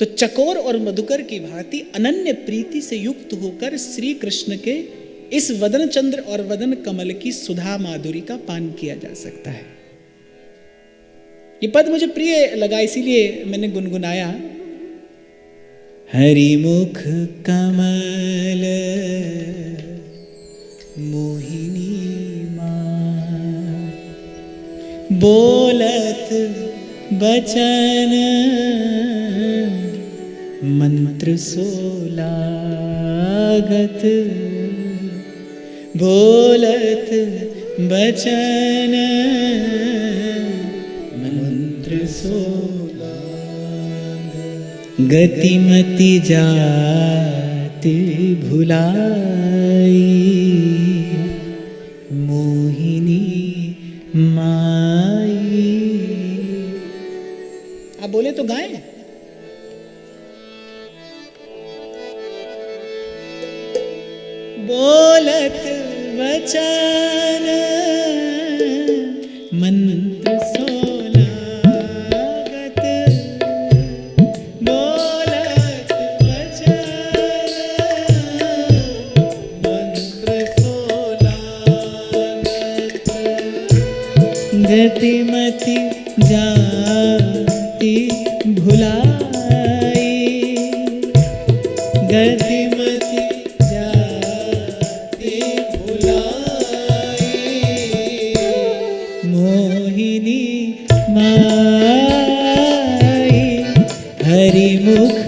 तो चकोर और मधुकर की भांति अनन्य प्रीति से युक्त होकर श्री कृष्ण के इस वदन चंद्र और वदन कमल की सुधा माधुरी का पान किया जा सकता है। ये पद मुझे प्रिय लगा, इसीलिए मैंने गुनगुनाया। हरिमुख कमल मोहिनी मां, बोलत बचन मंत्र सोलागत, बोलत बचन मंत्र सोलागत, गतिमति जाति भुलाई मोहिनी माई। आप बोले तो गाएं। बोलत वचन मंत्र सोलागत, बोलत वचन मंत्र सोलागत, गतिमति जाति भुलाई, गतिमति जाति भुलाई मोहिनी माई। हरिमुख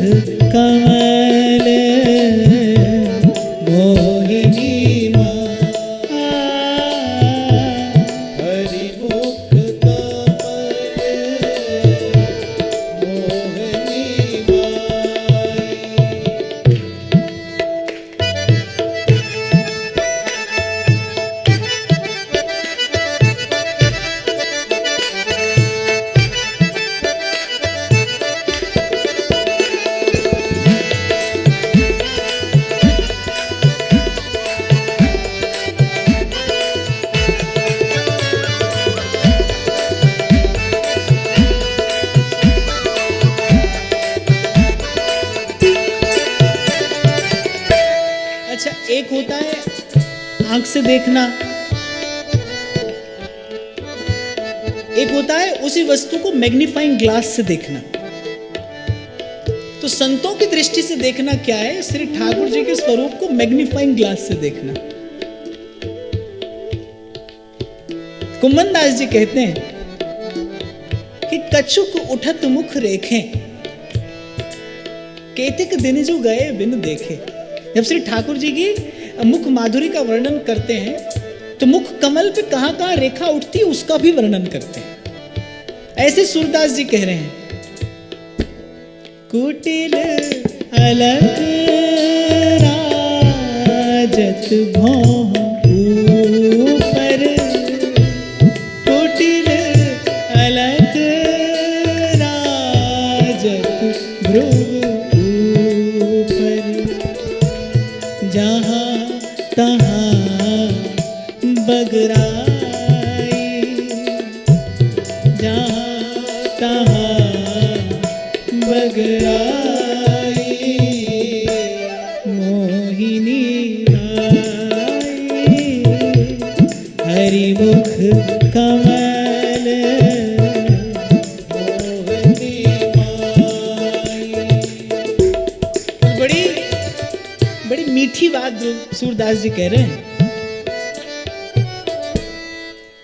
कमल मोहिनी माई, हरिमुख एक होता है आंख से देखना, एक होता है उसी वस्तु को मैग्नीफाइंग ग्लास से देखना। तो संतों की दृष्टि से देखना क्या है? श्री ठाकुर जी के स्वरूप को मैग्नीफाइंग ग्लास से देखना। कुम्मन दास जी कहते हैं कि कछुक उठत मुख रेखें, केतिक दिन जो गए बिन देखे। जब श्री ठाकुर जी की मुख माधुरी का वर्णन करते हैं तो मुख कमल पे कहां कहां रेखा उठती है उसका भी वर्णन करते हैं। ऐसे सूरदास जी कह रहे हैं, कुटिल अलग राजत भौं ऊपर, कुटिल अलग राजत भ्रुव ऊपर, जहाँ तहाँ बगराई, जहाँ तहाँ बगराई मोहिनी माई। हरिमुख कमल मोहिनी माई। बड़ी मीठी बात जो सूरदास जी कह रहे हैं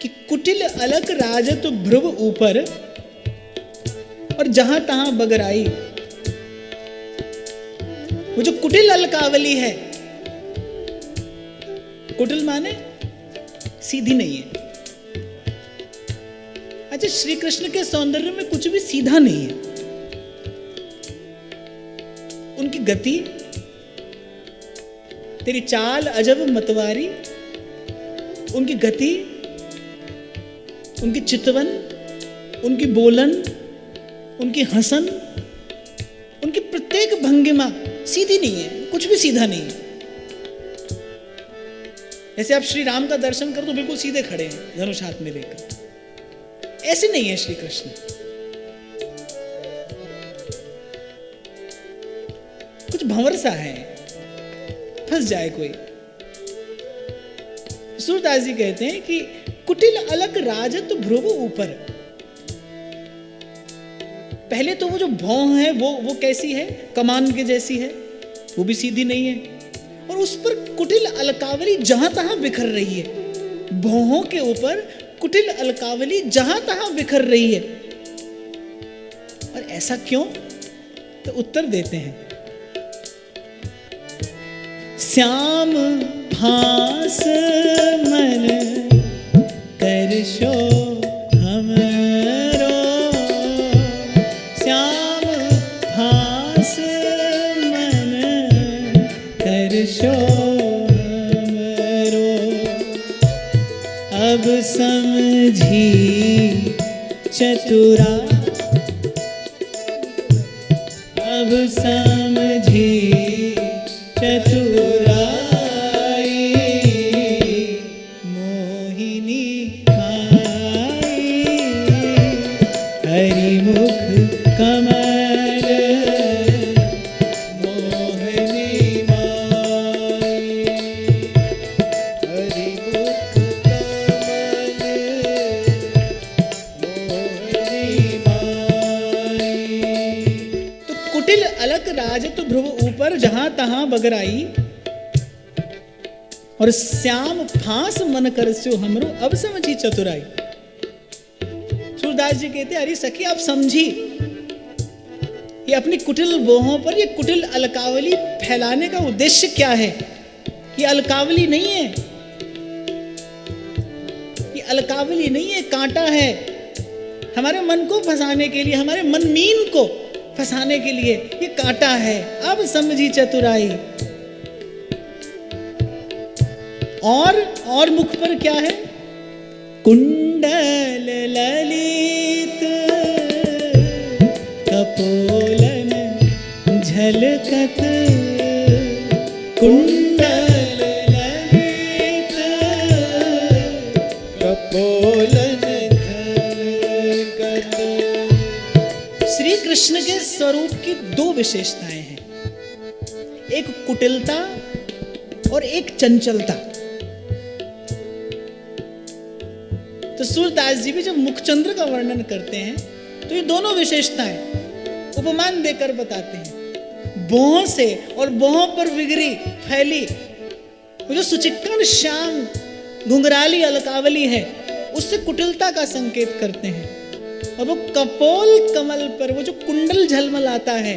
कि कुटिल अलक राजत भ्रुव ऊपर और जहां तहां बगराई। वो जो कुटिल अलकावली है, कुटिल माने सीधी नहीं है। अच्छा, श्री कृष्ण के सौंदर्य में कुछ भी सीधा नहीं है। उनकी गति, तेरी चाल अजब मतवारी, उनकी गति, उनकी चितवन, उनकी बोलन, उनकी हंसन, उनकी प्रत्येक भंगिमा सीधी नहीं है, कुछ भी सीधा नहीं है। जैसे आप श्री राम का दर्शन करो तो बिल्कुल सीधे खड़े हैं धनुष हाथ में लेकर, ऐसे नहीं है श्री कृष्ण। कुछ भंवर सा है, फंस जाए कोई। सूरदास जी कहते हैं कि कुटिल अलग राजत भ्रुव ऊपर। पहले तो वो जो भौं है वो कैसी है, कमान के जैसी है, वो भी सीधी नहीं है, और उस पर कुटिल अलकावली जहां तहां बिखर रही है। भौहों के ऊपर कुटिल अलकावली जहां तहां बिखर रही है। और ऐसा क्यों? तो उत्तर देते हैं, श्याम फांस मन कर शो हमरो, श्याम फांस मन कर शो हमरो, अब समझी चतुरा, अब समझी चतुराई, मोहिनी आई, हरिमुख कमल, मोहिनी माई, हरिमुख कमल, मोहिनी माई। तो कुटिल अलक राजत भ्रुव ऊपर जहां तहां बगराई, और श्याम फांस मन कर स्यो हमरो, अब समझी चतुराई। सूरदास जी कहते, अरे सखी आप समझी, ये अपनी कुटिल बोहों पर ये कुटिल अलकावली फैलाने का उद्देश्य क्या है? ये अलकावली नहीं है, ये अलकावली नहीं है, कांटा है, हमारे मन को फंसाने के लिए, हमारे मनमीन को फंसाने के लिए ये कांटा है। अब समझी चतुराई। और मुख पर क्या है? कुंडल ललित कपोलन झलकत, कुंडल ललित कपोलन झलकत। श्री कृष्ण के स्वरूप की दो विशेषताएं हैं, एक कुटिलता और एक चंचलता। तो सूरदास जी भी जब मुखचंद्र का वर्णन करते हैं तो ये दोनों विशेषताएं उपमान देकर बताते हैं। भौं से और भौं पर विगरी फैली वो जो सुचिक्कण श्याम घुंघराली अलकावली है, उससे कुटिलता का संकेत करते हैं। और वो कपोल कमल पर वो जो कुंडल झलमलाता है,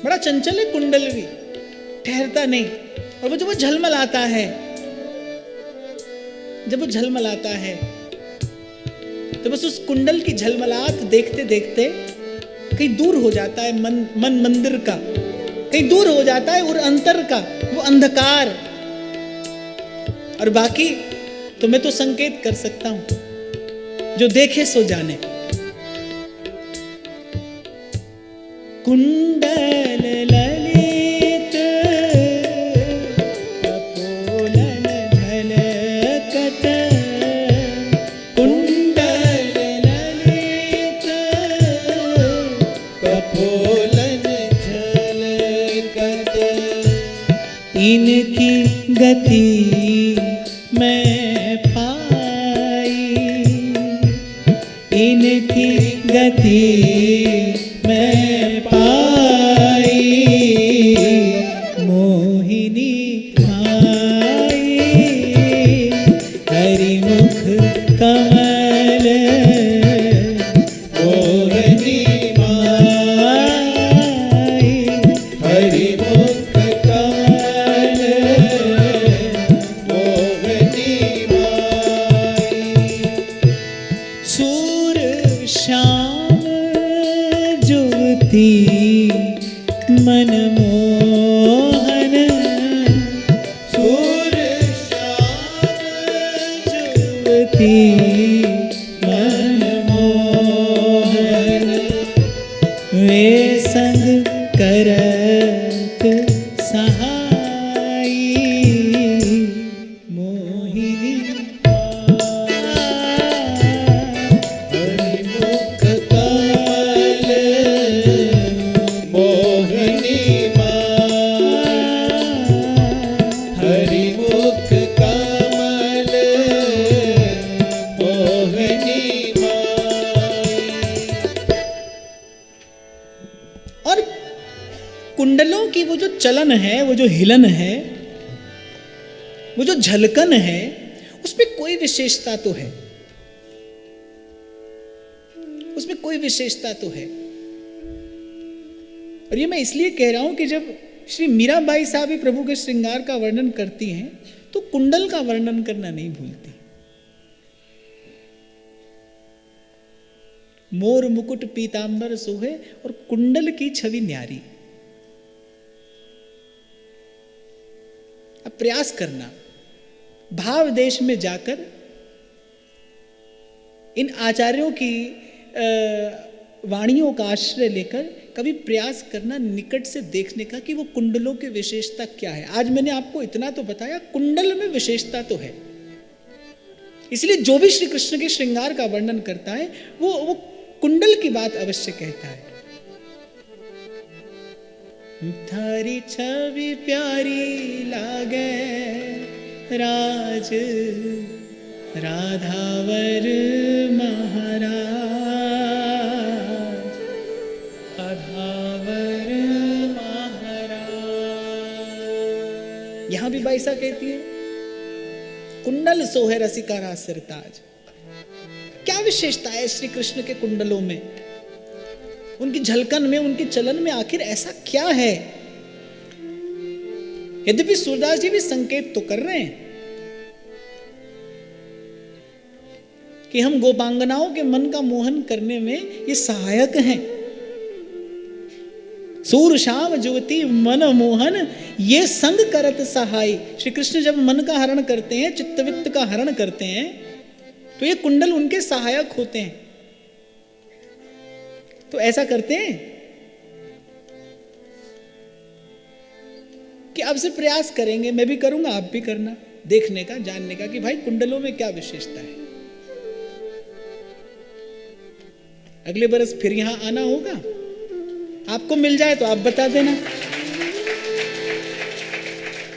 बड़ा चंचल है कुंडल भी, ठहरता नहीं, और वो जो वो झलमलाता है, जब वो झलमलाता है तो बस उस कुंडल की झलमलाहट देखते देखते कहीं दूर हो जाता है मन मंदिर का, कहीं दूर हो जाता है और अंतर का वो अंधकार। और बाकी तो मैं तो संकेत कर सकता हूं, जो देखे सो जाने। कुंडल ललित कपोलन झलकत, कुंडल ललित कपोलन झलकत। इनकी गति मैं पाई, इनकी गति मैं पाई, मोहिनी माई, हरिमुख कमल, मोहिनी माई, हरिमुख कमल, मोहिनी माई। सूर श्याम जुवती मनमोहन, सूर श्याम जुवती मनमोहन, वे संग करत सहाई, मोहिनी हरिमुख कमल, कुंडलों की वो जो चलन है, वो जो हिलन है, वो जो झलकन है, उसमें कोई विशेषता तो है, उसमें कोई विशेषता तो है। और ये मैं इसलिए कह रहा हूं कि जब श्री मीराबाई साहब भी प्रभु के श्रृंगार का वर्णन करती हैं तो कुंडल का वर्णन करना नहीं भूलती। मोर मुकुट पीतांबर सोहे और कुंडल की छवि न्यारी। अब प्रयास करना भाव देश में जाकर इन आचार्यों की वाणियों का आश्रय लेकर कभी प्रयास करना निकट से देखने का कि वो कुंडलों की विशेषता क्या है। आज मैंने आपको इतना तो बताया, कुंडल में विशेषता तो है। इसलिए जो भी श्री कृष्ण के श्रृंगार का वर्णन करता है वो कुंडल की बात अवश्य कहता है। थारी छवि प्यारी लागे राज राधावर महाराज, राधावर महाराज। यहां भी बाईसा कहती है कुंडल सोहे रसिका राज सिरताज। क्या विशेषता है श्री कृष्ण के कुंडलों में, उनकी झलकन में, उनके चलन में? आखिर ऐसा क्या है? यद्यपि सूरदास जी भी संकेत तो कर रहे हैं कि हम गोपांगनाओं के मन का मोहन करने में ये सहायक हैं। सूर श्याम जुवती मन मोहन ये संग करत सहाय। श्री कृष्ण जब मन का हरण करते हैं, चित्तवित्त का हरण करते हैं, तो ये कुंडल उनके सहायक होते हैं। तो ऐसा करते हैं कि अब से प्रयास करेंगे, मैं भी करूंगा, आप भी करना, देखने का, जानने का कि भाई कुंडलों में क्या विशेषता है। अगले बरस फिर यहां आना होगा, आपको मिल जाए तो आप बता देना,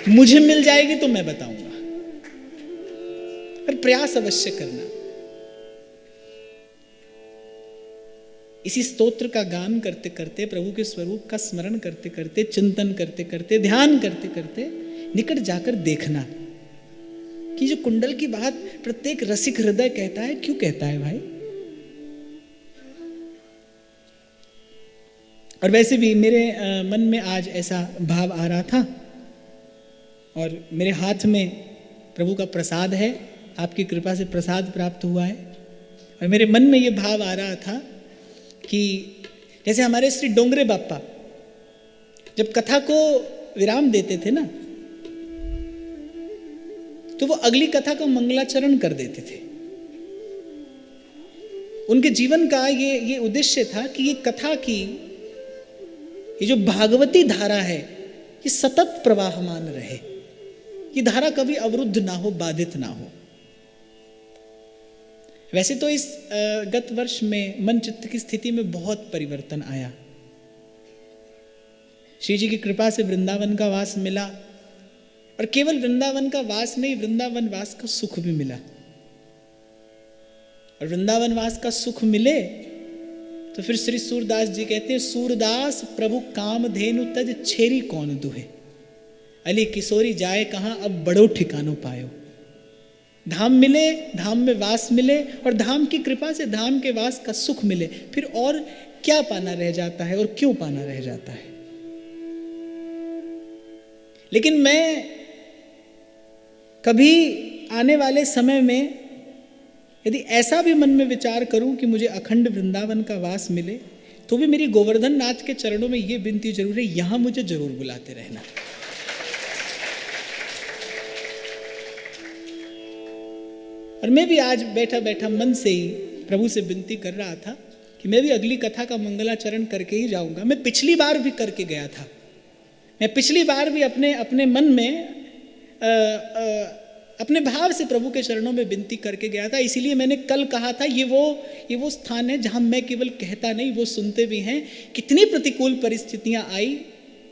मुझे मिल जाएगी तो मैं बताऊंगा। पर प्रयास अवश्य करना। इसी स्तोत्र का गान करते करते, प्रभु के स्वरूप का स्मरण करते करते, चिंतन करते करते, ध्यान करते करते निकट जाकर देखना कि जो कुंडल की बात प्रत्येक रसिक हृदय कहता है, क्यों कहता है भाई। और वैसे भी मेरे मन में आज ऐसा भाव आ रहा था, और मेरे हाथ में प्रभु का प्रसाद है, आपकी कृपा से प्रसाद प्राप्त हुआ है। और मेरे मन में ये भाव आ रहा था कि जैसे हमारे श्री डोंगरे बापा जब कथा को विराम देते थे ना, तो वो अगली कथा का मंगलाचरण कर देते थे। उनके जीवन का ये उद्देश्य था कि ये कथा की ये जो भागवती धारा है ये सतत प्रवाहमान रहे, ये धारा कभी अवरुद्ध ना हो, बाधित ना हो। वैसे तो इस गत वर्ष में मन चित्त की स्थिति में बहुत परिवर्तन आया। श्री जी की कृपा से वृंदावन का वास मिला, और केवल वृंदावन का वास नहीं, वृंदावन वास का सुख भी मिला। और वृंदावन वास का सुख मिले तो फिर श्री सूरदास जी कहते हैं, सूरदास प्रभु कामधेनु तज छेरी कौन दुहे, अली किशोरी जाए कहां अब बड़ो ठिकानो पायो। धाम मिले, धाम में वास मिले, और धाम की कृपा से धाम के वास का सुख मिले, फिर और क्या पाना रह जाता है, और क्यों पाना रह जाता है। लेकिन मैं कभी आने वाले समय में यदि ऐसा भी मन में विचार करूं कि मुझे अखंड वृंदावन का वास मिले, तो भी मेरी गोवर्धन नाथ के चरणों में यह विनती जरूर है, यहां मुझे जरूर बुलाते रहना। और मैं भी आज बैठा बैठा मन से ही प्रभु से विनती कर रहा था कि मैं भी अगली कथा का मंगलाचरण करके ही जाऊंगा। मैं पिछली बार भी करके गया था, मैं पिछली बार भी अपने मन में अपने भाव से प्रभु के चरणों में विनती करके गया था। इसीलिए मैंने कल कहा था ये वो स्थान है जहां मैं केवल कहता नहीं, वो सुनते भी हैं। कितनी प्रतिकूल परिस्थितियां आई,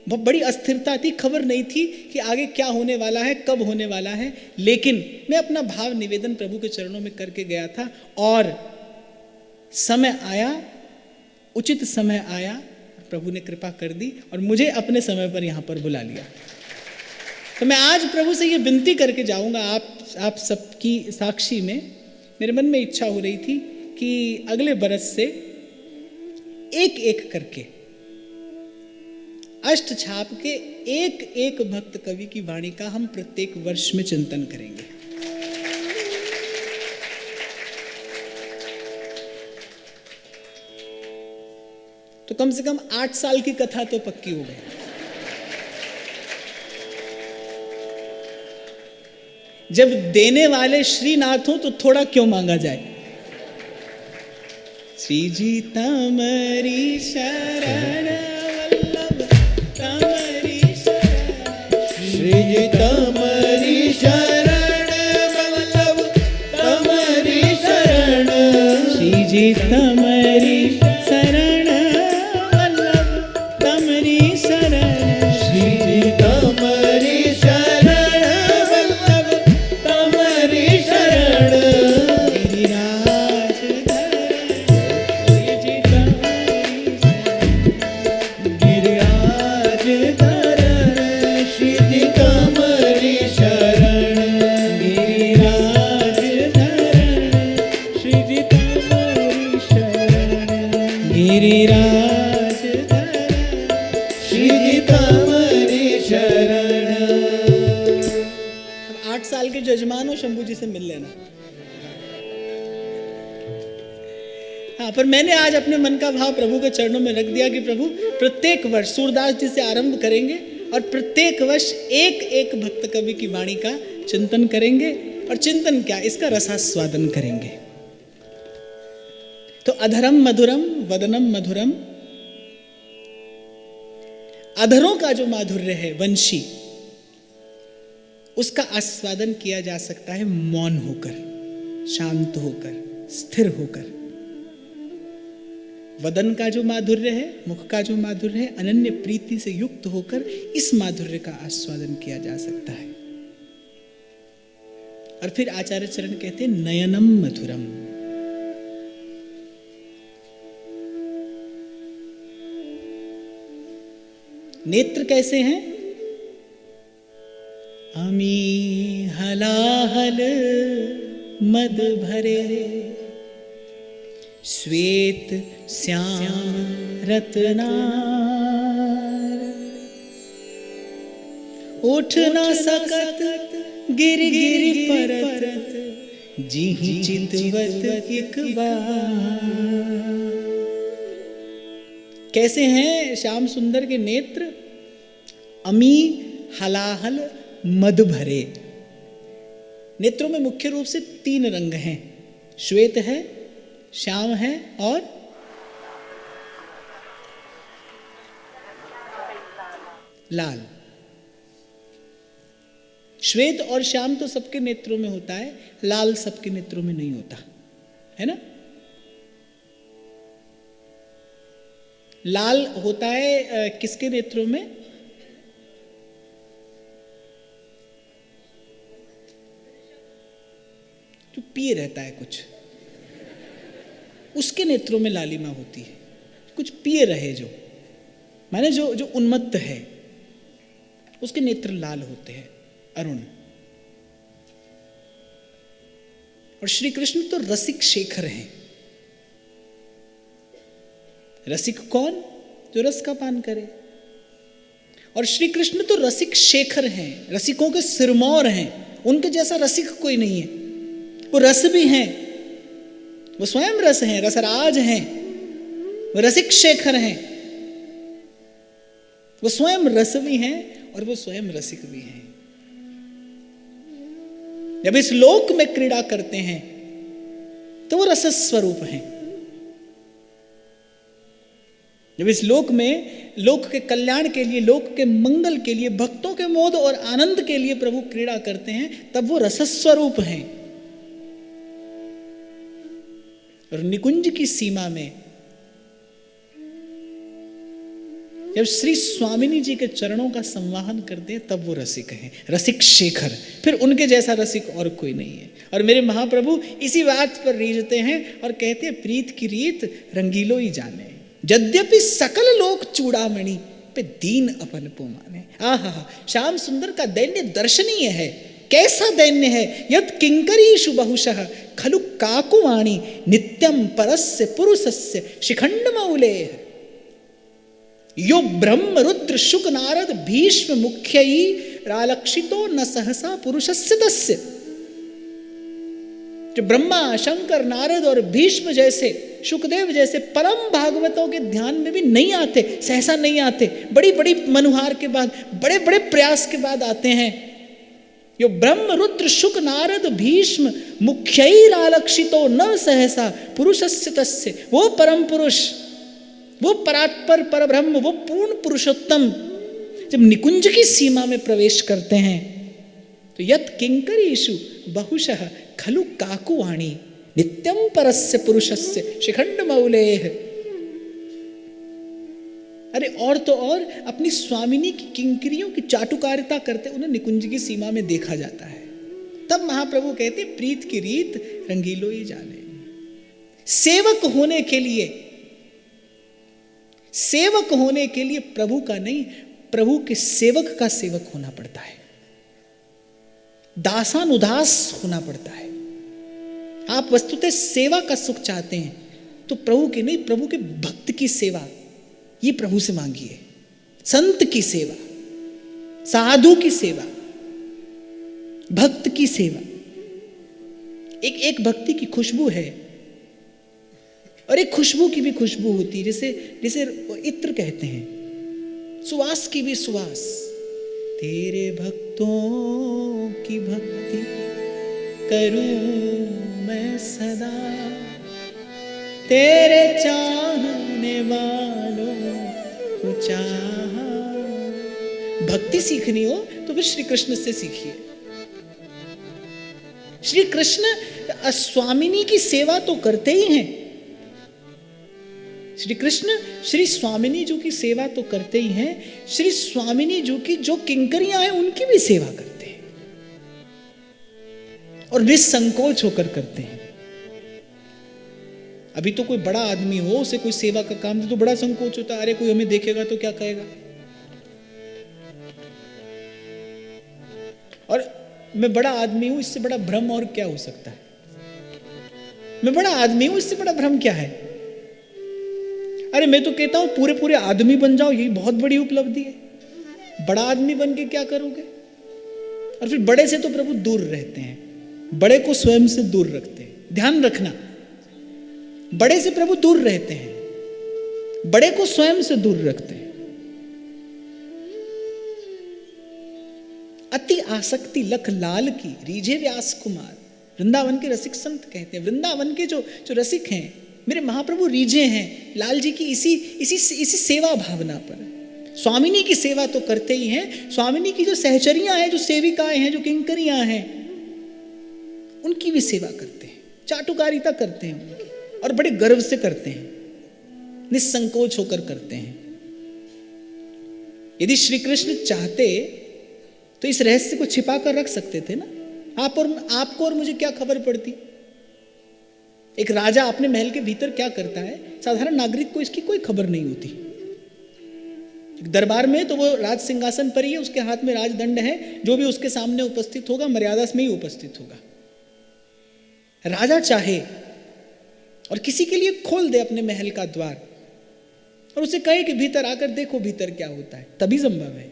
बहुत बड़ी अस्थिरता थी, खबर नहीं थी कि आगे क्या होने वाला है, कब होने वाला है, लेकिन मैं अपना भाव निवेदन प्रभु के चरणों में करके गया था। और समय आया, उचित समय आया, प्रभु ने कृपा कर दी और मुझे अपने समय पर यहाँ पर बुला लिया। तो मैं आज प्रभु से ये विनती करके जाऊँगा, आप सबकी साक्षी में मेरे मन में इच्छा हो रही थी कि अगले बरस से एक एक करके अष्ट छाप के एक एक भक्त कवि की वाणी का हम प्रत्येक वर्ष में चिंतन करेंगे। तो कम से कम 8 साल की कथा तो पक्की हो गई। जब देने वाले श्रीनाथ हो तो थोड़ा क्यों मांगा जाए। श्री जी तमरी शरण वल्लभ तमरी शरण, श्री जी तमरी शरण वल्लभ तमरी शरण, श्री जी तमरी शरण वल्लभ तमरी शरण, श्री जी तमरी शरण वल्लभ तमरी शरण, गिरिराज धर श्री जी तमरी गिरिराज धरण, श्री जी तमरी शरण, गिरिराज धरण श्री जी तमरी शरण, गिरिराज धरण। श्री जी तमरी शरण। 8 साल के जजमान हो, शंभू जी से मिल लेना। हाँ, पर मैंने आज अपने मन का भाव प्रभु के चरणों में रख दिया कि प्रभु प्रत्येक वर्ष सूरदास जी से आरंभ करेंगे और प्रत्येक वर्ष एक एक भक्त कवि की वाणी का चिंतन करेंगे। और चिंतन क्या, इसका रसास्वादन करेंगे। तो अधरम मधुरम वदनम मधुरम, अधरों का जो माधुर्य है वंशी, उसका आस्वादन किया जा सकता है मौन होकर, शांत होकर, स्थिर होकर। वदन का जो माधुर्य है, मुख का जो माधुर्य है, अनन्य प्रीति से युक्त होकर इस माधुर्य का आस्वादन किया जा सकता है। और फिर आचार्य चरण कहते हैं नयनम मधुरम, नेत्र कैसे हैं? अमी हलाहल मद भरे, श्वेत श्याम रत्नार, उठ न सकत गिर गिर परत, जिहि चितवत एक बार। कैसे हैं श्याम सुंदर के नेत्र? अमी हलाहल मद भरे। नेत्रों में मुख्य रूप से 3 रंग हैं, श्वेत है, श्याम है और लाल। श्वेत और श्याम तो सबके नेत्रों में होता है, लाल सबके नेत्रों में नहीं होता है ना। लाल होता है किसके नेत्रों में? जो पिए रहता है कुछ, उसके नेत्रों में लालिमा होती है। कुछ पिए रहे जो, माने जो जो उन्मत्त है, उसके नेत्र लाल होते हैं, अरुण। और श्री कृष्ण तो रसिक शेखर हैं। रसिक कौन? जो रस का पान करे। और श्री कृष्ण तो रसिक शेखर हैं, रसिकों के सिरमौर हैं। उनके जैसा रसिक कोई नहीं है। वो रस भी हैं, वो स्वयं रस हैं, रसराज हैं, वो रसिक शेखर हैं। वो स्वयं रस भी हैं और वो स्वयं रसिक भी हैं। जब इस लोक में क्रीड़ा करते हैं तो वो रस स्वरूप हैं। जब इस लोक में लोक के कल्याण के लिए, लोक के मंगल के लिए, भक्तों के मोद और आनंद के लिए प्रभु क्रीड़ा करते हैं, तब वो रसस्वरूप हैं। और निकुंज की सीमा में जब श्री स्वामिनी जी के चरणों का संवाहन करते हैं, तब वो रसिक हैं, रसिक शेखर। फिर उनके जैसा रसिक और कोई नहीं है। और मेरे महाप्रभु इसी बात पर रीझते हैं और कहते हैं, प्रीत की रीत रंगीलो ही जाने। यद्यपि सकल लोक चूड़ामणि पे दीन अपन को माने। आहा, श्याम सुंदर का दैन्य दर्शनीय है। कैसा दैन्य है? यद किंकरीषु बहुशः खलु काकुवाणी नित्यम परस्य पुरुषस्य शिखंड मौले। यो ब्रह्म रुद्र शुक नारद भीष्म मुख्यई रालक्षितो न सहसा पुरुषस्य तस्य। जो ब्रह्मा शंकर नारद और भीष्म जैसे शुकदेव जैसे परम भागवतों के ध्यान में भी नहीं आते, सहसा नहीं आते, बड़ी बड़ी मनुहार के बाद, बड़े बड़े प्रयास के बाद आते हैं। यो ब्रह्म रुद्र शुक नारद भीष्म मुख्यैरालक्षितो न सहसा पुरुषस्य तस्य। वो परम पुरुष, वो परात्पर परब्रह्म, वो पूर्ण पुरुषोत्तम जब निकुंज की सीमा में प्रवेश करते हैं तो यत् किंकरीषु बहुशः खलु काकुवाणी नित्यम परस्य पुरुषस्य शिखंड मौलेह। अरे और तो और अपनी स्वामिनी की किंकरियों की चाटुकारिता करते उन्हें निकुंज की सीमा में देखा जाता है। तब महाप्रभु कहते प्रीत की रीत रंगीलो ही जाने। सेवक होने के लिए प्रभु का नहीं, प्रभु के सेवक का सेवक होना पड़ता है, दासानुदास होना पड़ता है। आप वस्तुतः सेवा का सुख चाहते हैं तो प्रभु की नहीं, प्रभु के भक्त की सेवा ये प्रभु से मांगिए। संत की सेवा, साधु की सेवा, भक्त की सेवा। एक भक्ति की खुशबू है और एक खुशबू की भी खुशबू होती है, जैसे इत्र कहते हैं, सुवास की भी सुवास। तेरे भक्तों की भक्ति करूं मैं सदा, तेरे चाहने वालों को चाहा। भक्ति सीखनी हो तो फिर श्री कृष्ण से सीखिए। श्री कृष्ण स्वामिनी की सेवा तो करते ही हैं। श्री कृष्ण श्री स्वामिनी जी की सेवा तो करते ही हैं, श्री स्वामिनी जी की जो किंकरियां हैं उनकी भी सेवा करते हैं और निसंकोच होकर करते हैं। अभी तो कोई बड़ा आदमी हो, उसे कोई सेवा का काम दे तो बड़ा संकोच होता है, अरे कोई हमें देखेगा तो क्या कहेगा। और मैं बड़ा आदमी हूं, इससे बड़ा भ्रम और क्या हो सकता है। मैं बड़ा आदमी हूं, इससे बड़ा भ्रम क्या है। अरे मैं तो कहता हूं पूरे आदमी बन जाओ, यही बहुत बड़ी उपलब्धि है। बड़ा आदमी बन के क्या करोगे। और फिर बड़े से तो प्रभु दूर रहते हैं, बड़े को स्वयं से दूर रखते हैं। ध्यान रखना, बड़े से प्रभु दूर रहते हैं, बड़े को स्वयं से दूर रखते हैं। अति आसक्ति लख लाल की रीझे व्यास कुमार। वृंदावन के रसिक संत कहते हैं, वृंदावन के जो रसिक हैं मेरे महाप्रभु रीझे हैं लाल जी की इसी सेवा भावना पर। स्वामिनी की सेवा तो करते ही हैं, स्वामिनी की जो सहचरियां हैं, जो सेविकाएं हैं, जो किंकरियां हैं, उनकी भी सेवा करते हैं, चाटुकारिता करते हैं उनकी, और बड़े गर्व से करते हैं, निसंकोच होकर करते हैं। यदि श्री कृष्ण चाहते तो इस रहस्य को छिपा कर रख सकते थे ना। आपको और मुझे क्या खबर पड़ती। एक राजा अपने महल के भीतर क्या करता है, साधारण नागरिक को इसकी कोई खबर नहीं होती। दरबार में तो वो राज सिंहासन पर ही है, उसके हाथ में राजदंड है, जो भी उसके सामने उपस्थित होगा मर्यादा में ही उपस्थित होगा। राजा चाहे और किसी के लिए खोल दे अपने महल का द्वार और उसे कहे कि भीतर आकर देखो भीतर क्या होता है, तभी संभव है।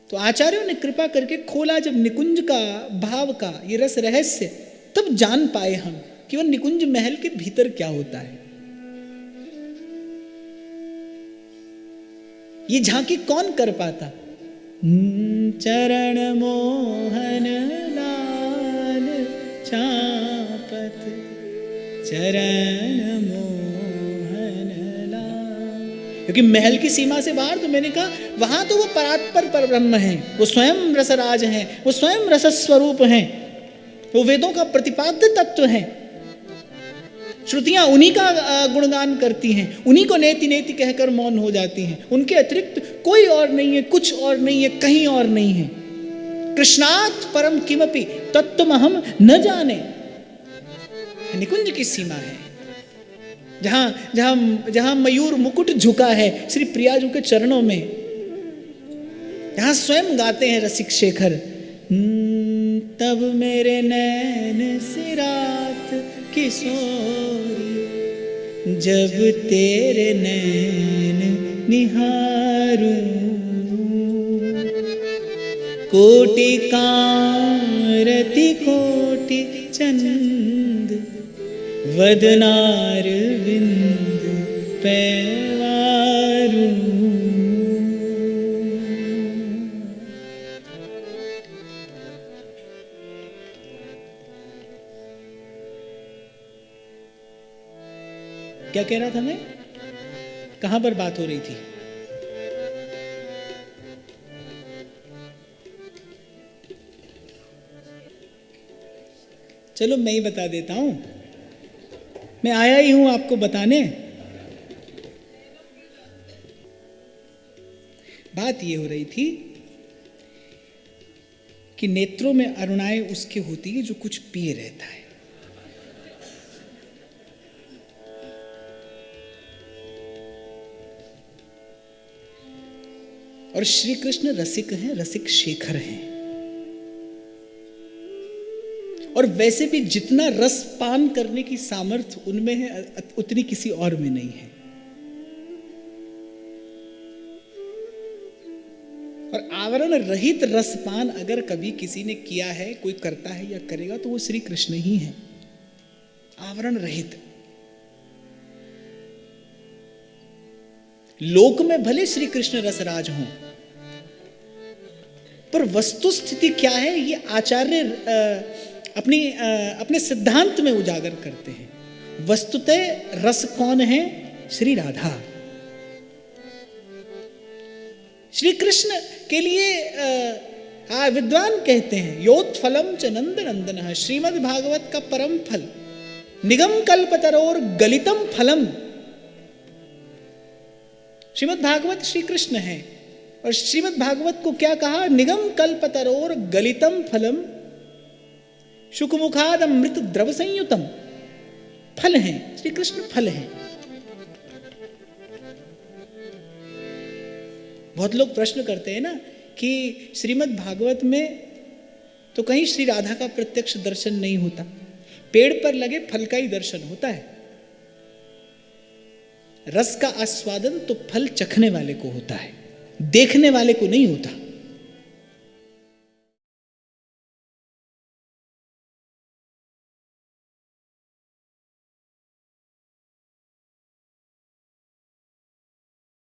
तो आचार्यों ने कृपा करके खोला जब निकुंज का भाव का ये रस रहस्य, तब जान पाए हम कि वह निकुंज महल के भीतर क्या होता है। ये झांकी कौन कर पाता। चरण मोहन लाल चापत चरण मोहन लाल। क्योंकि महल की सीमा से बाहर तो मैंने कहा वहां तो वो परात्पर परब्रह्म हैं, वो स्वयं रसराज हैं, वो स्वयं रस स्वरूप हैं, वो वेदों का प्रतिपाद्य तत्व हैं। श्रुतियां उन्हीं का गुणगान करती हैं, उन्हीं को नेति नेति कहकर मौन हो जाती हैं। उनके अतिरिक्त कोई और नहीं है, कुछ और नहीं है, कहीं और नहीं है। कृष्णात् परम किमपि तत्त्वमहं न जाने, निकुंज की सीमा है। जहां जहां जहां मयूर मुकुट झुका है श्री प्रियाजू के चरणों में, जहां स्वयं गाते हैं रसिक शेखर, तब मेरे नैन से रात किशोरी, जब तेरे नैन निहारूं, कोटि कांरति कोटि चंद, वदनार विंद पैवारूं। क्या कह रहा था मैं? कहां पर बात हो रही थी? चलो मैं ही बता देता हूं, मैं आया ही हूं आपको बताने। बात ये हो रही थी कि नेत्रों में अरुणाएं उसकी होती है जो कुछ पिए रहता है। और श्री कृष्ण रसिक हैं, रसिक शेखर हैं। और वैसे भी जितना रस पान करने की सामर्थ्य उनमें है, उतनी किसी और में नहीं है। और आवरण रहित रसपान अगर कभी किसी ने किया है, कोई करता है या करेगा, तो वो श्री कृष्ण ही है, आवरण रहित। लोक में भले श्री कृष्ण रसराज हों, पर वस्तु स्थिति क्या है ये आचार्य अपने सिद्धांत में उजागर करते हैं। वस्तुतः रस कौन है? श्री राधा। श्री कृष्ण के लिए विद्वान कहते हैं, योत्फलम च नंद नंदन, श्रीमद् भागवत का परम फल, निगम कल्पतरोर गलितम फलम। श्रीमद् भागवत श्री कृष्ण है, और श्रीमद् भागवत को क्या कहा? निगम कल्पतरोर गलितम फलम, शुकमुखाद अमृत द्रव संयुतम। फल है श्री कृष्ण, फल है। बहुत लोग प्रश्न करते हैं ना कि श्रीमद् भागवत में तो कहीं श्री राधा का प्रत्यक्ष दर्शन नहीं होता, पेड़ पर लगे फल का ही दर्शन होता है। रस का आस्वादन तो फल चखने वाले को होता है, देखने वाले को नहीं होता।